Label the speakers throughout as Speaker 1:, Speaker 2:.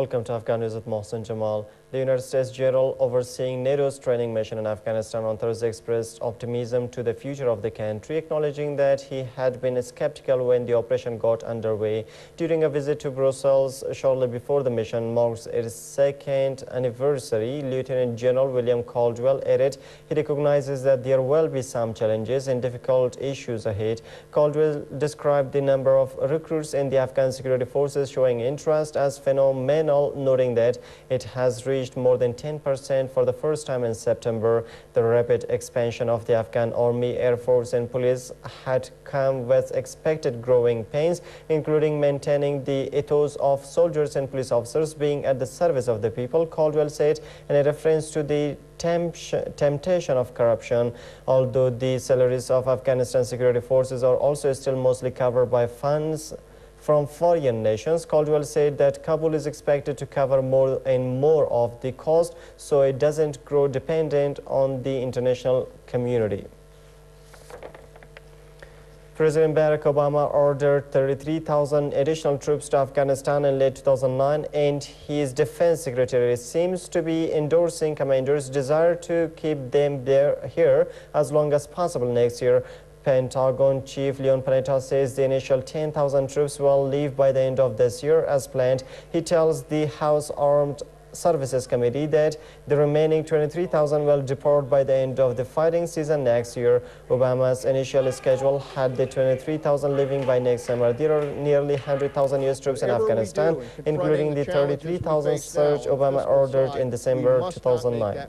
Speaker 1: Welcome to Afghanews with Mohsen Jamal. The United States general overseeing NATO's training mission in Afghanistan on Thursday expressed optimism to the future of the country, acknowledging that he had been skeptical when the operation got underway. During a visit to Brussels shortly before the mission marks its second anniversary, Lieutenant General William Caldwell added he recognizes that there will be some challenges and difficult issues ahead. Caldwell described the number of recruits in the Afghan security forces showing interest as phenomenal, noting that it has reached more than 10% for the first time in September. The rapid expansion of the Afghan Army, Air Force and police had come with expected growing pains, including maintaining the ethos of soldiers and police officers being at the service of the people, Caldwell said, in a reference to the temptation of corruption. Although the salaries of Afghanistan security forces are also still mostly covered by funds from foreign nations, Caldwell said that Kabul is expected to cover more and more of the cost, so it doesn't grow dependent on the international community. President Barack Obama ordered 33,000 additional troops to Afghanistan in late 2009, and his defense secretary seems to be endorsing commanders' desire to keep them here as long as possible next year. Pentagon Chief Leon Panetta says the initial 10,000 troops will leave by the end of this year as planned. He tells the House Armed Services Committee that the remaining 23,000 will depart by the end of the fighting season next year. Obama's initial schedule had the 23,000 leaving by next summer. There are nearly 100,000 U.S. troops in Afghanistan, including the 33,000 surge Obama ordered in December 2009.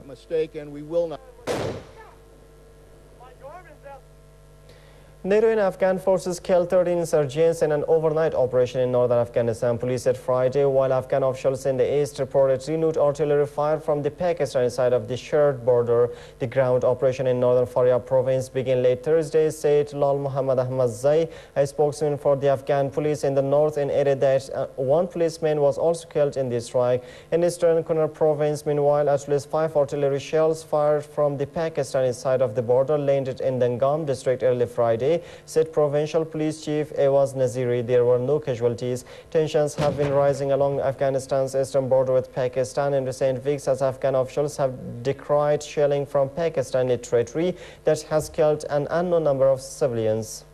Speaker 1: NATO and Afghan forces killed 13 insurgents in an overnight operation in northern Afghanistan, police said Friday, while Afghan officials in the east reported renewed artillery fire from the Pakistani side of the shared border. The ground operation in northern Faryab province began late Thursday, said Lal Muhammad Ahmad Zai, a spokesman for the Afghan police in the north, and added that one policeman was also killed in the strike. In eastern Kunar province, meanwhile, at least 5 artillery shells fired from the Pakistani side of the border landed in Dangam district early Friday, said Provincial Police Chief Awaz Naziri. There were no casualties. Tensions have been rising along Afghanistan's eastern border with Pakistan in recent weeks as Afghan officials have decried shelling from Pakistani territory that has killed an unknown number of civilians.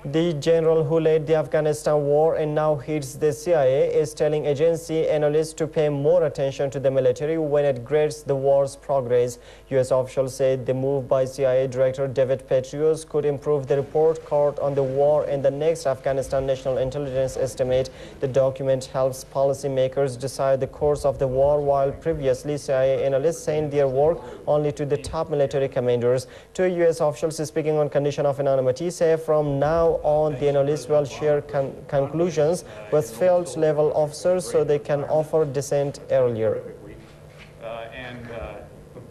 Speaker 1: The general who led the Afghanistan war and now heads the CIA is telling agency analysts to pay more attention to the military when it grades the war's progress. U.S. officials said the move by CIA Director David Petraeus could improve the report card on the war in the next Afghanistan National Intelligence Estimate. The document helps policymakers decide the course of the war, while previously CIA analysts sent their work only to the top military commanders. Two U.S. officials speaking on condition of anonymity say from now on the analysts will share conclusions with field level officers so they can offer dissent earlier.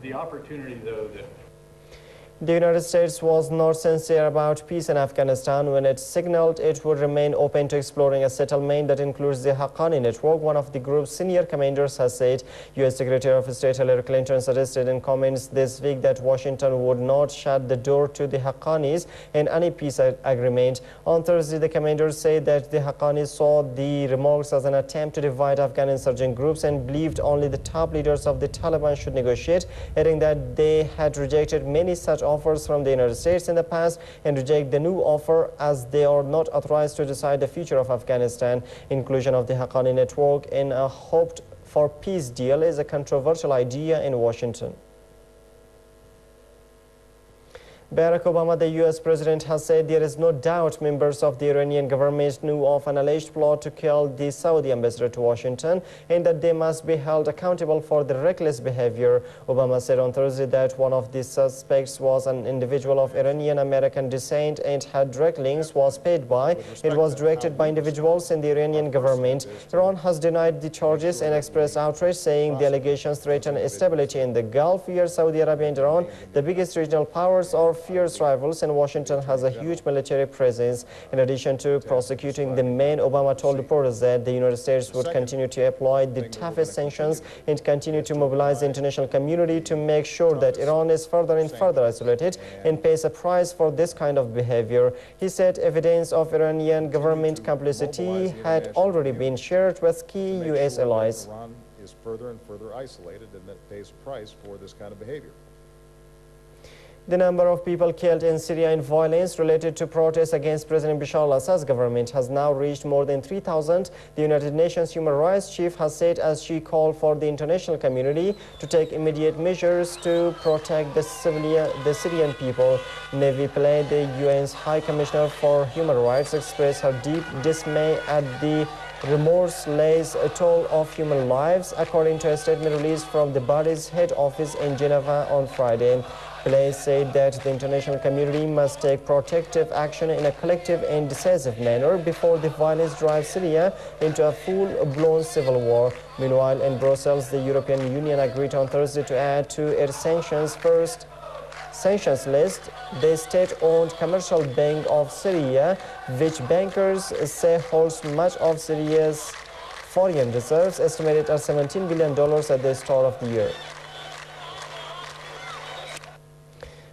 Speaker 2: The opportunity, though, that
Speaker 1: the United States was not sincere about peace in Afghanistan when it signaled it would remain open to exploring a settlement that includes the Haqqani network, one of the group's senior commanders has said. U.S. Secretary of State Hillary Clinton suggested in comments this week that Washington would not shut the door to the Haqqanis in any peace agreement. On Thursday, the commander said that the Haqqanis saw the remarks as an attempt to divide Afghan insurgent groups and believed only the top leaders of the Taliban should negotiate, adding that they had rejected many such offers from the United States in the past and reject the new offer as they are not authorized to decide the future of Afghanistan. Inclusion of the Haqqani network in a hoped for peace deal is a controversial idea in Washington. Barack Obama, the U.S. president, has said there is no doubt members of the Iranian government knew of an alleged plot to kill the Saudi ambassador to Washington and that they must be held accountable for their reckless behavior. Obama said on Thursday that one of the suspects was an individual of Iranian-American descent and had direct links, was paid by. It was directed by individuals in the Iranian government. Iran has denied the charges and expressed outrage, saying the allegations threaten stability in the Gulf, where Saudi Arabia and Iran, the biggest regional powers, are fierce rivals, and Washington has a huge military presence. In addition to prosecuting the men, Obama told reporters that the United States would continue to apply the toughest sanctions and continue to mobilize the international community to make sure that Iran is further and further isolated and pays a price for this kind of behavior. He said evidence of Iranian government complicity had already been shared with key U.S. allies.
Speaker 3: Iran is further and further isolated, and that pays a price for this kind of behavior.
Speaker 1: The number of people killed in Syria in violence related to protests against President Bashar al-Assad's government has now reached more than 3,000. The United Nations Human Rights Chief has said as she called for the international community to take immediate measures to protect the Syrian people. Nevi Pillay, the UN's High Commissioner for Human Rights, expressed her deep dismay at the remorseless toll of human lives, according to a statement released from the body's head office in Geneva on Friday. Pillay said that the international community must take protective action in a collective and decisive manner before the violence drives Syria into a full-blown civil war. Meanwhile, in Brussels, the European Union agreed on Thursday to add to its sanctions list the state-owned commercial bank of Syria, which bankers say holds much of Syria's foreign reserves, estimated at $17 billion at the start of the year.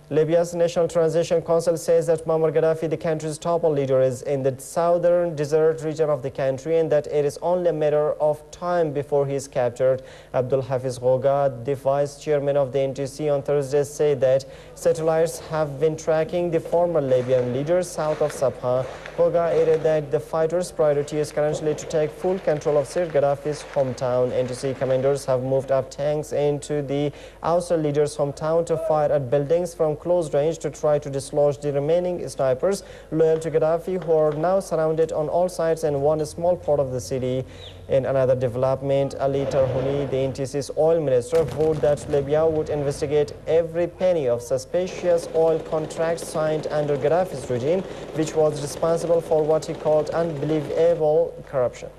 Speaker 1: Libya's National Transition Council says that Muammar Gaddafi, the country's toppled leader, is in the southern desert region of the country and that it is only a matter of time before he is captured. Abdul Hafiz Ghoga, the vice chairman of the NTC, on Thursday said that satellites have been tracking the former Libyan leader south of Sabha. Ghoga added that the fighters' priority is currently to take full control of Sir Gaddafi's hometown. NTC commanders have moved up tanks into the ousted leader's hometown to fire at buildings from close range to try to dislodge the remaining snipers loyal to Gaddafi, who are now surrounded on all sides in one small part of the city. In another development, Ali Tarhouni, the NTC's oil minister, vowed that Libya would investigate every penny of suspicious oil contracts signed under Gaddafi's regime, which was responsible for what he called unbelievable corruption.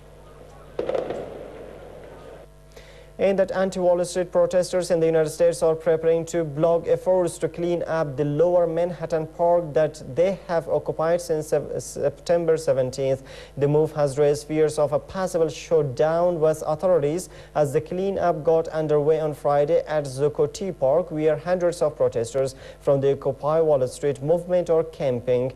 Speaker 1: And that anti-Wall Street protesters in the United States are preparing to block efforts to clean up the lower Manhattan Park that they have occupied since September 17th. The move has raised fears of a possible showdown with authorities as the cleanup got underway on Friday at Zuccotti Park, where hundreds of protesters from the Occupy Wall Street movement are camping.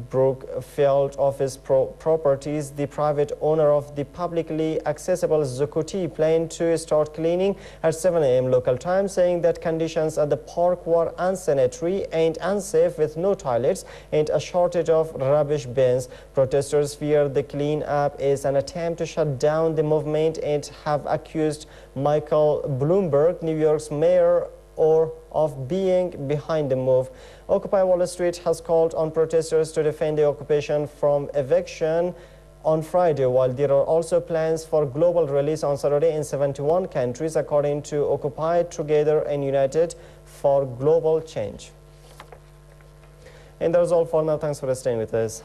Speaker 1: Brookfield Office Properties, the private owner of the publicly accessible Zuccotti, planned to start cleaning at 7 a.m. local time, saying that conditions at the park were unsanitary and unsafe, with no toilets and a shortage of rubbish bins. Protesters fear the cleanup is an attempt to shut down the movement and have accused Michael Bloomberg, New York's mayor, of being behind the move. Occupy Wall Street has called on protesters to defend the occupation from eviction on Friday, while there are also plans for global release on Saturday in 71 countries, according to Occupy Together and United for Global Change. And that's all for now. Thanks for staying with us.